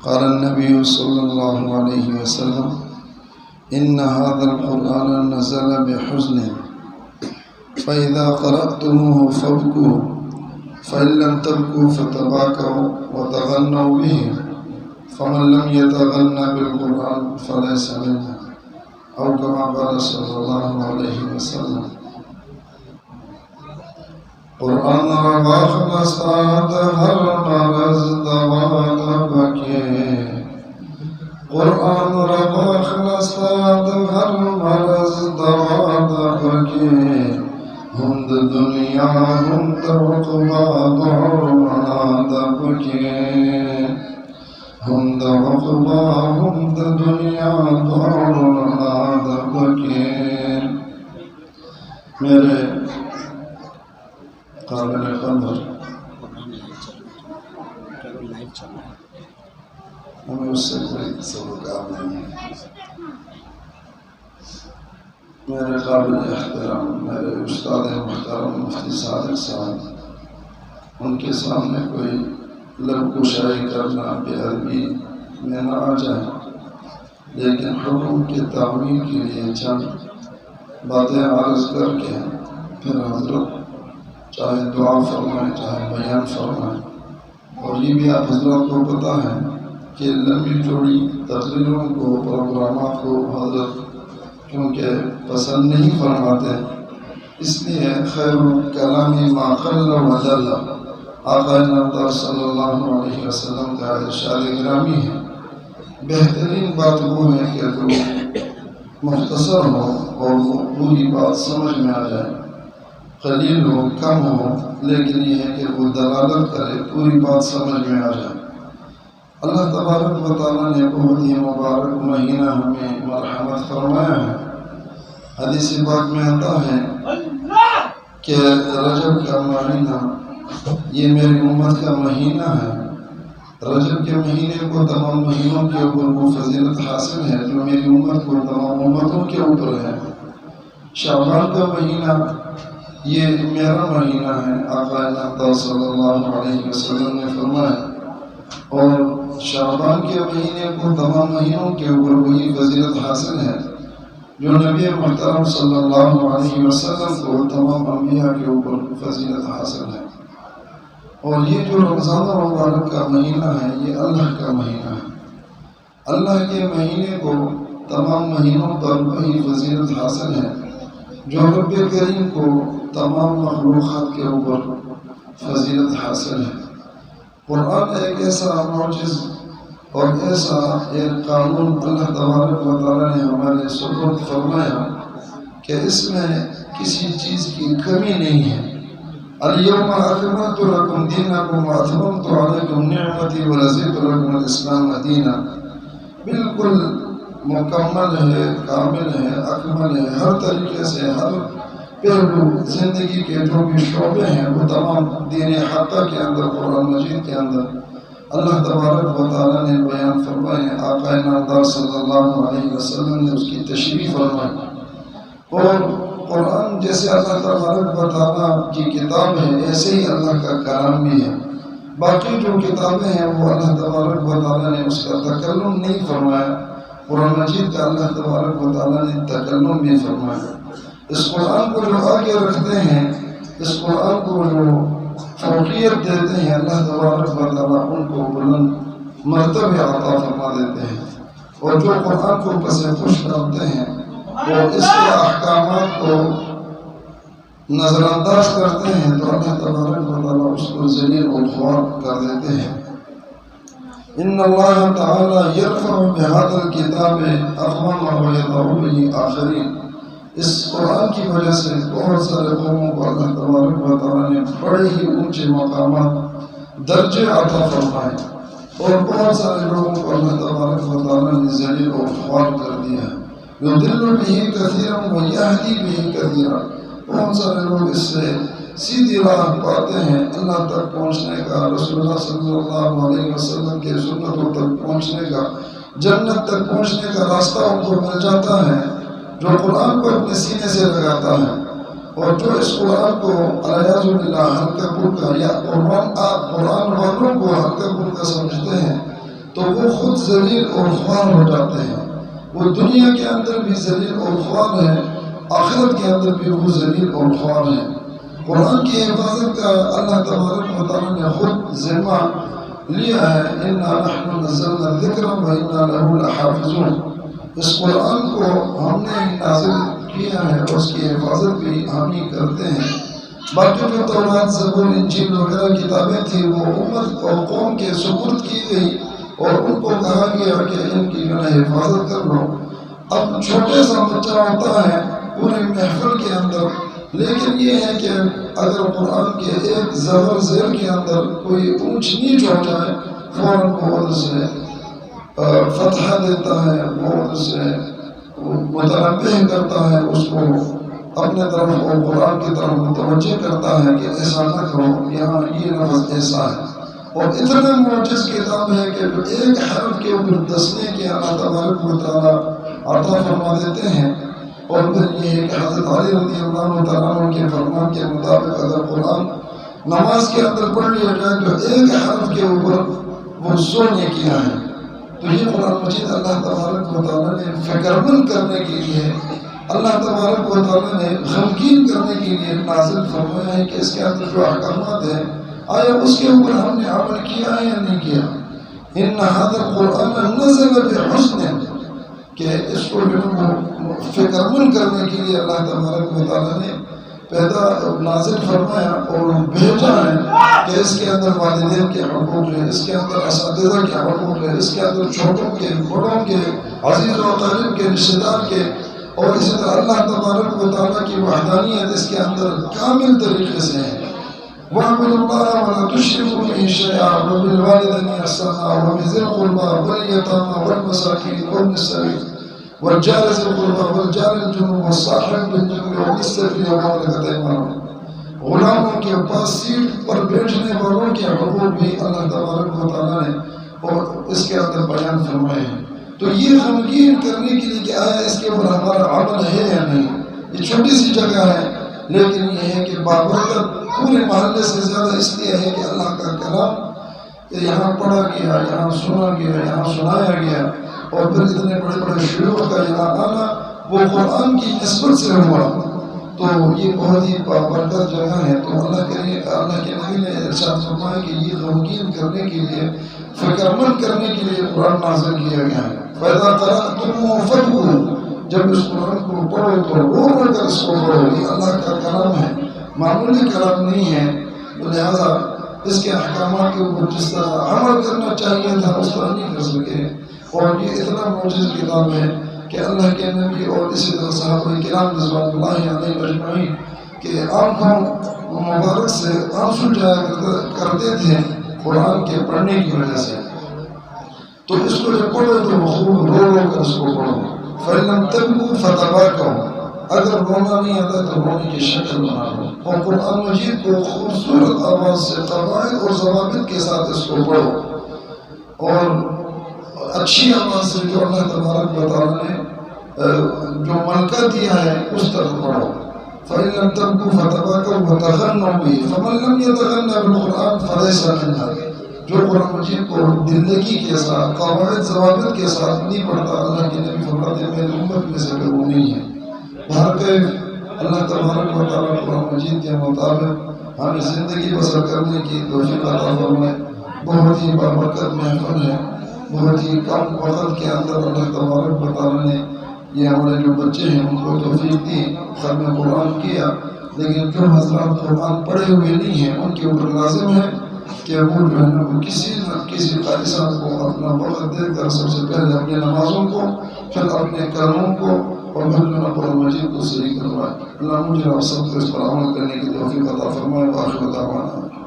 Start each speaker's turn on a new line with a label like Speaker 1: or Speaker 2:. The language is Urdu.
Speaker 1: قال النبي صلى الله عليه وسلم إن هذا القرآن نزل بحزن فإذا قرأتموه فابكوا فإن لم تبكوا فتباكوا وتغنوا به فمن لم يتغنى بالقرآن فليس منه أو كما قال صلى الله عليه وسلم. قرآن روا خلصات ہر مرض دوا دبکے قرآن روا خلصات ہر مرض دوا دبکے ہند دنیا ہند عقبا دوڑنا دبکے ہند عقبا ہند دنیا دوڑنا دبکے. میرے قابل قدر ہمیں اس سے کوئی سروکار نہیں ہے. میرے قابل احترام میرے استاد محترم مفتی صادق صاحب، ان کے سامنے کوئی لب کشائی کرنا بے ادبی میں نہ آ جائے، لیکن حکم کے تعمیل کے لیے چند باتیں عرض کر کے پھر حضرت چاہے دعا فرمائیں چاہے بیان فرمائیں. اور یہ بھی آپ حضرات کو پتہ ہے کہ لمبی چوڑی تقریروں کو پروگرامات کو حضرت کیونکہ پسند نہیں فرماتے، اس لیے خیر الکلام ما قل و جل آقا نامدار صلی اللہ علیہ وسلم کا ارشاد گرامی ہے. بہترین بات وہ ہے کہ جو مختصر ہو اور پوری بات سمجھ میں آ جائے، قلیل ہو کم ہو، لیکن یہ ہے کہ وہ دلالت کرے، پوری بات سمجھ میں آ جائے. اللہ تبارک و تعالیٰ نے بہت ہی مبارک مہینہ ہمیں مرحمت فرمایا ہے. حدیث پاک میں آتا ہے کہ رجب کا مہینہ یہ میری امت کا مہینہ ہے. رجب کے مہینے کو تمام مہینوں کے اوپر وہ فضیلت حاصل ہے جو میری امت کو تمام امتوں کے اوپر ہے. شعبان کا مہینہ یہ میرا مہینہ ہے، آقا نامدار صلی اللہ علیہ وسلم نے فرمایا. اور شعبان کے مہینے کو تمام مہینوں کے اوپر وہی فضیلت حاصل ہے جو نبی محترم صلی اللہ علیہ وسلم کو تمام انبیاء کے اوپر فضیلت حاصل ہے. اور یہ جو رمضان المبارک کا مہینہ ہے یہ اللہ کا مہینہ ہے. اللہ کے مہینے کو تمام مہینوں پر وہی فضیلت حاصل ہے جو رب کریم کو تمام مخلوقات کے اوپر فضیلت حاصل ہے. قرآن ایک ایسا معجز اور ایسا ایک قانون اللہ تبارک و تعالیٰ نے ہمارے سپرد فرمایا کہ اس میں کسی چیز کی کمی نہیں ہے. الیوم اکملت لکم دینکم واتممت علیکم نعمتی ورضیت لکم الاسلام دینا. بالکل مکمل ہے، کامل ہے، اکمل ہے، ہر طریقے سے ہر پہلو زندگی کے جو بھی شعبے ہیں وہ تمام دین حقہ کے اندر قرآن مجید کے اندر اللہ تبارک و تعالیٰ نے بیان فرمائے. آقا نامدار صلی اللہ علیہ وسلم نے اس کی تشریح فرمائی. اور قرآن جیسے اللہ تبارک و تعالیٰ کی کتاب ہے ایسے ہی اللہ کا کلام بھی ہے. باقی جو کتابیں ہیں وہ اللہ تبارک و تعالیٰ نے اس کا تکلم نہیں فرمایا. قرآن مجید کا اللہ تبارک و تعالیٰ نے تکلم بھی فرمایا. اس قرآن کو جو آگے رکھتے ہیں، اس قرآن کو جو فوقیت دیتے ہیں، اللہ تبارک و تعالیٰ ان کو بلند مرتبہ عطا فرما دیتے ہیں. اور جو قرآن کو پس خوش ڈالتے ہیں وہ اس کے احکامات کو نظر انداز کرتے ہیں تو اللہ تبارک و تعالیٰ اس کو ذلیل و خوار کر دیتے ہیں. ان اللہ تعالیٰ یرفع بہذا الکتاب اقواما ویضع به آخرین. اس قرآن کی وجہ سے بہت سارے قوموں کو اللہ تبارک و تعالیٰ نے بڑے ہی اونچے مقامات درجے عطا فرمائے اور بہت سارے لوگوں کو اللہ تبارک و تعالیٰ نے ذلیل و خوار کر دیا ہے. یضل به کثیرا ویہدی به کثیرا. بہت سارے لوگ اس سے سیدھی راہ پاتے ہیں اللہ تک پہنچنے کا، رسول اللہ صلی اللہ علیہ وسلم کے سنتوں تک پہنچنے کا، جنت تک پہنچنے کا راستہ ان کو مل جاتا ہے جو قرآن کو اپنے سینے سے لگاتا ہے. اور جو اس قرآن کو الیاذ باللہ ہلکا پھلکا یا قرآن والوں کو ہلکا پھلکا سمجھتے ہیں تو وہ خود ذلیل اور خوار ہو جاتے ہیں. وہ دنیا کے اندر بھی ذلیل اور خوار ہیں، آخرت کے اندر بھی وہ ذلیل اور خوار ہیں. قرآن کی حفاظت کا اللہ تبارک و تعالیٰ نے خود ذمہ لیا ہے. اِنَّا نَحْنُ نَزَّلْنَا الذِّكْرَ وَإِنَّا لَهُ لَحَافِظُونَ. اس قرآن کو ہم نے نازل کیا ہے اور اس کی حفاظت بھی ہم ہی کرتے ہیں. باقی جو تورات، زبور، انجیل وغیرہ کتابیں تھیں وہ امت اور قوم کے سپرد کی گئی اور ان کو کہا گیا کہ ان کی جو ہے حفاظت کر لو. اب چھوٹے سا بچہ ہوتا ہے پورے محفل کے اندر، لیکن یہ ہے کہ اگر قرآن کے ایک زبر زیر کے اندر کوئی اونچ نیچ ہو جائے فوراً وہ ادھر سے فتح دیتا ہے، وہ ادھر سے متنبہ کرتا ہے اس کو اپنے طرف اور قرآن کی طرف متوجہ کرتا ہے کہ ایسا نہ کرو، یہاں یہ لفظ ایسا ہے. اور اتنا معجز کتاب ہے کہ ایک حرف کے اوپر دسنے کے اللہ تبارک و تعالیٰ عطا فرما دیتے ہیں. اور پھر یہ ہے کہ حضرت علی رضی اللہ تعالیٰ عنہ کے فرمان کے مطابق اگر قرآن نماز کے اندر پڑھ لیا جائے تو ایک حرف کے اوپر وہ 100 نیکیاں ہیں. تو یہ قرآن مجید اللہ تبارک و تعالیٰ نے فکر مند کرنے کے لیے، اللہ تبارک و تعالیٰ نے غمگین کرنے کے لیے نازل فرمایا ہے کہ اس کے اندر جو احکامات ہیں آیا اس کے اوپر ہم نے عمل کیا ہے یا نہیں کیا. ان هذا القرآن نزل بحسن، کہ اس کو جو فکر مند کرنے کے لیے اللہ تبارک و تعالیٰ نے پیدا نازل فرمایا اور بھیجا ہے کہ اس کے اندر والدین کے حقوق ہے، اس کے اندر اساتذہ کے حقوق ہے، اس کے اندر چھوٹوں کے، بڑوں کے، عزیز و اقارب کے، رشتہ دار کے، اور اسی طرح اللہ تبارک و تعالیٰ کی وحدانیت اس کے اندر کامل طریقے سے ہے. وَاعْبُدُوا اللَّهَ وَلَا تُشْرِكُوا بِهِ شَيْئًا وَبِالْوَالِدَيْنِ إِحْسَانًا وَبِذِي الْقُرْبَى وَالْيَتَامَى وَالْمَسَاكِينِ وَابْنِ السَّبِيلِ وَالْجَارِ ذِي الْقُرْبَى وَالْجَارِ الْجُنُبِ وَالصَّاحِبِ بِالْجَنبِ وَابْنِ السَّبِيلِ وَمَا مَلَكَتْ أَيْمَانُكُمْ. غلاموں کے پاس سیٹ پر بیٹھنے والوں کے حقوق بھی اللہ تبارک و تعالیٰ نے اور اس کے اندر بیان فرمائے ہیں. تو یہ غمگین کرنے کے لیے کہ آیا اس کے اوپر ہمارا عمل ہے یا نہیں. یہ چھوٹی سی جگہ ہے لیکن یہ ہے کہ بابرکت پورے محلے سے زیادہ اس لیے ہے کہ اللہ کا کلام یہاں پڑھا گیا، یہاں سنا گیا، یہاں سنایا گیا، اور پھر اتنے بڑے بڑے شیوخ کا یہاں آنا وہ قرآن کی نسبت سے ہوا. تو یہ بہت ہی بابرکت جگہ ہے. تو اللہ کے نبی نے ارشاد فرمایا کہ یہ غمگین کرنے کے لیے، فکر مند کرنے کے لیے قرآن نازل کیا گیا ہے. فَإِذَا قَرَأْتُمُوهُ فَاتَّقُوا، جب اس قرآن کو پڑھو تو رو رو کر اس کو پڑھو. یہ اللہ کا کلام ہے، معمولی کلام نہیں ہے. تو لہٰذا اس کے احکامات کے اوپر جس طرح عمل کرنا چاہیے تھا اس طرح نہیں کر سکے. اور یہ اتنا معجز کتاب ہے کہ اللہ کے نبی اور اسی طرح صحابہ کرام رضوان اللہ علیہم اجمعین کہ آنکھوں مبارک سے آنسو جایا کرتے تھے قرآن کے پڑھنے کی وجہ سے. تو اس کو جب پڑھو تو خوب رو رو کر اس کو پڑھو. فَإِلَّمْ تَبْكُوا فَتَبَاكَوْا، اگر رونا نہیں آتا تو رونے کی شکل بنا لو. اور قرآن مجید کو خوبصورت آواز سے قواعد اور ضوابط کے ساتھ اس کو پڑھو، اور اچھی آواز سے جو اللہ تبارک و تعالیٰ نے جو ملکہ دیا ہے اس طرح پڑھو. فَإِلَّمْ تَبْكُوا فَتَبَاكَوْا وَتَغَنَّوْا بِهِ فَمَنْ لَمْ يَتَغَنَّ بِالْقُرْآنِ فَلَيْسَ مِنَّا. جو قرآن مجید کو زندگی کے ساتھ قواعد ضوابط کے ساتھ نہیں پڑھتا، اللہ کے نبی فرماتے ہیں میری امت میں سے وہ نہیں ہے. بہرکیف اللہ تبارک و تعالیٰ قرآن مجید کے مطابق ہمیں زندگی بسر کرنے کی توفیق عطا فرمائے. بہت ہی بابرکت محفل ہے، بہت ہی کم وقت کے اندر اللہ تبارک و تعالیٰ نے یہ ہمارے جو بچے ہیں ان کو توفیق دی، ختم قرآن کیا. لیکن جو حضرات قرآن پڑھے ہوئے نہیں ہیں ان کے اوپر لازم ہے کہ وہ جو ہے نا وہ کسی نہ کسی قاری صاحب کو اپنا وقت دے کر سب سے پہلے اپنے نمازوں کو، پھر اپنے کلموں کو، اور پھر جو ہے قرآن مجید کو صحیح کروائے. اللہ مجھے آپ سب کو اس پر عمل کرنے کی توفیق عطا فرمائے. وآخر دعوانا